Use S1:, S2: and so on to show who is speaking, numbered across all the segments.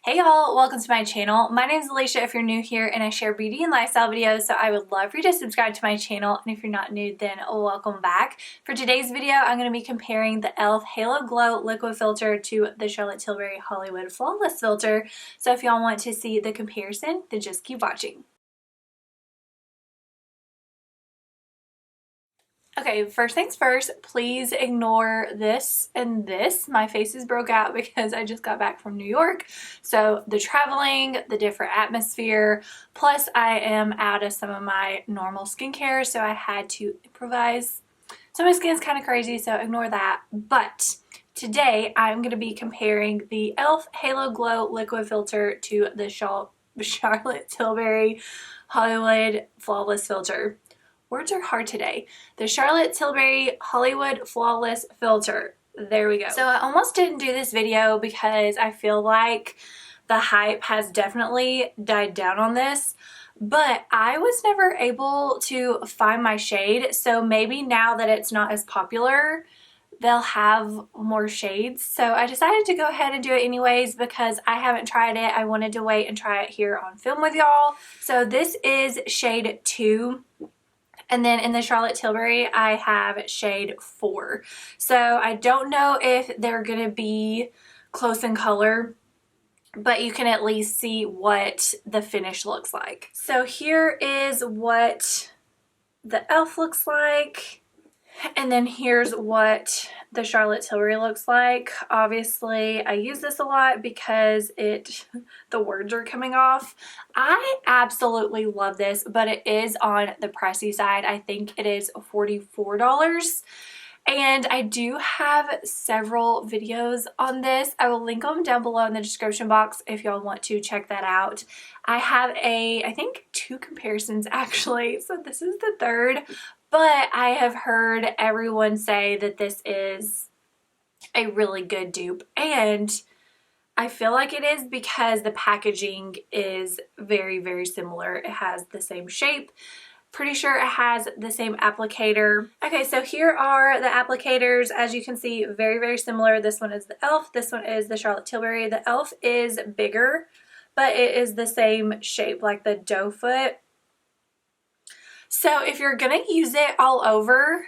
S1: Hey y'all, welcome to my channel. My name is Alicia if you're new here, and I share beauty and lifestyle videos, so I would love for you to subscribe to my channel, and if you're not new, then welcome back. For today's video, I'm going to be comparing the e.l.f. Halo Glow Liquid Filter to the Charlotte Tilbury Hollywood Flawless Filter, so if y'all want to see the comparison, then just keep watching. Okay, first things first, please ignore this and this. My face is broke out because I just got back from New York. So the traveling, the different atmosphere, plus I am out of some of my normal skincare, so I had to improvise. So my skin's kind of crazy, so ignore that. But today I'm going to be comparing the e.l.f. Halo Glow Liquid Filter to the Charlotte Tilbury Hollywood Flawless Filter. Words are hard today. The Charlotte Tilbury Hollywood Flawless Filter. There we go. So I almost didn't do this video because I feel like the hype has definitely died down on this, but I was never able to find my shade. So maybe now that it's not as popular, they'll have more shades. So I decided to go ahead and do it anyways because I haven't tried it. I wanted to wait and try it here on film with y'all. So this is shade 2. And then in the Charlotte Tilbury, I have shade 4. So I don't know if they're going to be close in color, but you can at least see what the finish looks like. So here is what the e.l.f. looks like. And then here's what the Charlotte Tilbury looks like. Obviously, I use this a lot because the words are coming off. I absolutely love this, but it is on the pricey side. I think it is $44. And I do have several videos on this. I will link them down below in the description box if y'all want to check that out. I have I think 2 comparisons actually. So this is the third. But I have heard everyone say that this is a really good dupe, and I feel like it is because the packaging is very, very similar. It has the same shape. Pretty sure it has the same applicator. Okay, so here are the applicators. As you can see, very, very similar. This one is the e.l.f. This one is the Charlotte Tilbury. The e.l.f. is bigger, but it is the same shape, like the doe foot. So if you're going to use it all over,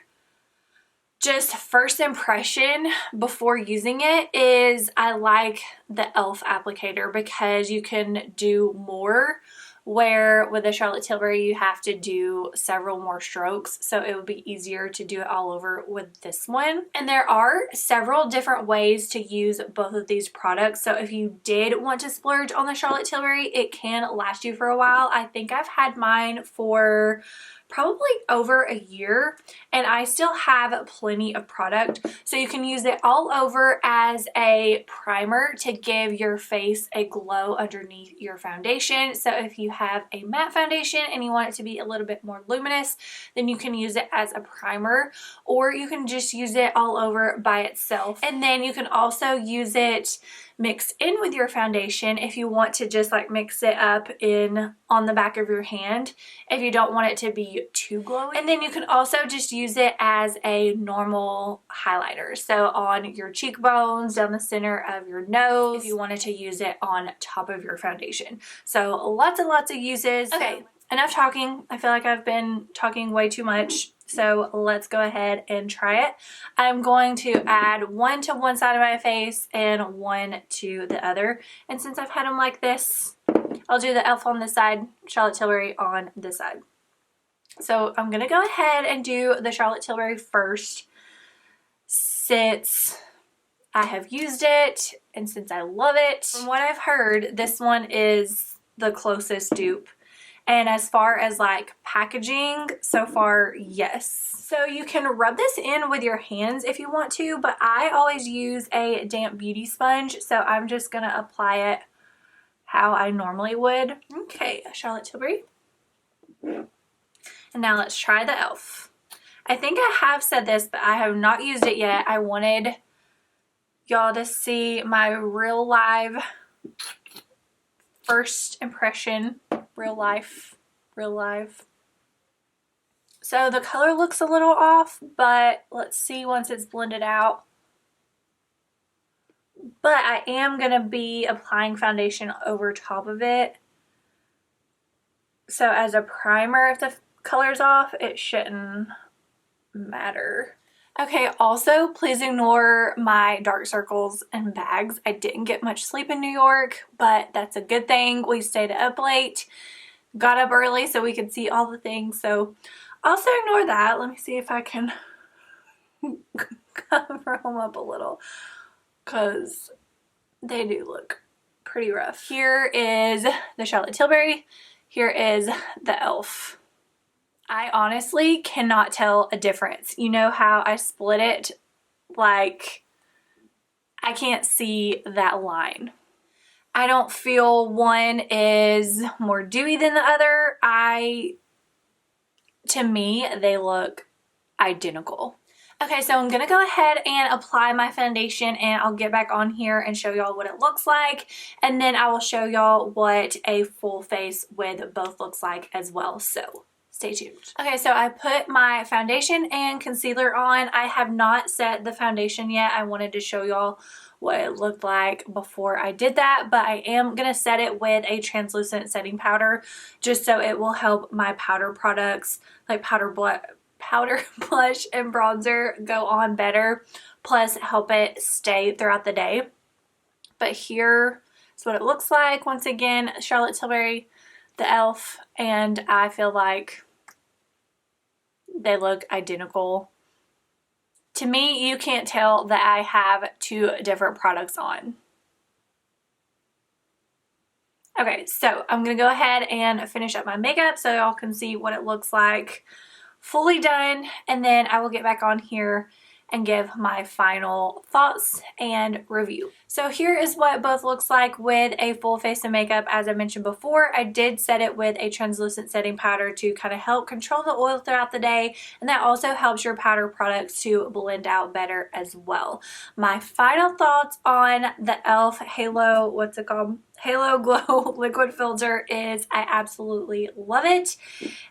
S1: just first impression before using it is I like the e.l.f. applicator because you can do more, where with the Charlotte Tilbury you have to do several more strokes, so it would be easier to do it all over with this one. And there are several different ways to use both of these products, so if you did want to splurge on the Charlotte Tilbury, it can last you for a while. I think I've had mine for probably over a year, and I still have plenty of product. So you can use it all over as a primer to give your face a glow underneath your foundation. So if you have a matte foundation and you want it to be a little bit more luminous, then you can use it as a primer, or you can just use it all over by itself. And then you can also use it mixed in with your foundation if you want to just like mix it up in on the back of your hand if you don't want it to be too glowy. And then you can also just use it as a normal highlighter, so on your cheekbones, down the center of your nose, if you wanted to use it on top of your foundation. So lots and lots of uses. Okay, enough talking. I feel like I've been talking way too much. So let's go ahead and try it. I'm going to add one to one side of my face and one to the other. And since I've had them like this, I'll do the e.l.f. on this side, Charlotte Tilbury on this side. So I'm going to go ahead and do the Charlotte Tilbury first, since I have used it and since I love it. From what I've heard, this one is the closest dupe. And as far as like packaging, so far, yes. So you can rub this in with your hands if you want to, but I always use a damp beauty sponge, so I'm just going to apply it how I normally would. Okay, Charlotte Tilbury. And now let's try the e.l.f. I think I have said this, but I have not used it yet. I wanted y'all to see my real live first impression. Real life. So the color looks a little off, but let's see once it's blended out. but I am going to be applying foundation over top of it. So as a primer, if the color's off, it shouldn't matter. Okay, also please ignore my dark circles and bags. I didn't get much sleep in New York, but that's a good thing. We stayed up late, got up early so we could see all the things. So also ignore that. Let me see if I can cover them up a little because they do look pretty rough. Here is the Charlotte Tilbury. Here is the e.l.f. I honestly cannot tell a difference. You know how I split it? Like, I can't see that line. I don't feel one is more dewy than the other. To me, they look identical. Okay, so I'm gonna go ahead and apply my foundation and I'll get back on here and show y'all what it looks like. And then I will show y'all what a full face with both looks like as well. So stay tuned. Okay, so I put my foundation and concealer on. I have not set the foundation yet. I wanted to show y'all what it looked like before I did that, but I am gonna set it with a translucent setting powder just so it will help my powder products like powder, blush, and bronzer go on better, plus help it stay throughout the day. But here is what it looks like. Once again, Charlotte Tilbury, the e.l.f., and I feel like they look identical. To me, you can't tell that I have two different products on. Okay, so I'm gonna go ahead and finish up my makeup so y'all can see what it looks like fully done, and then I will get back on here and give my final thoughts and review. So here is what both looks like with a full face of makeup. As I mentioned before, I did set it with a translucent setting powder to kind of help control the oil throughout the day, and that also helps your powder products to blend out better as well. My final thoughts on the e.l.f. Halo, what's it called? Halo Glow Liquid Filter is I absolutely love it,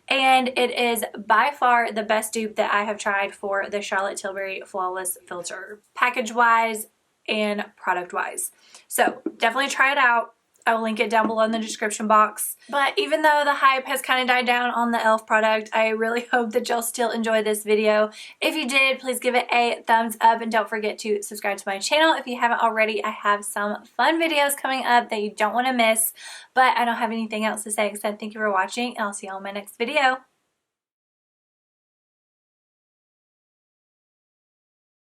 S1: and it is by far the best dupe that I have tried for the Charlotte Tilbury Flawless Filter, package wise and product wise. So definitely try it out. I will link it down below in the description box. But even though the hype has kind of died down on the e.l.f. product, I really hope that y'all still enjoy this video. If you did, please give it a thumbs up and don't forget to subscribe to my channel. If you haven't already, I have some fun videos coming up that you don't want to miss. But I don't have anything else to say except thank you for watching, and I'll see y'all in my next video.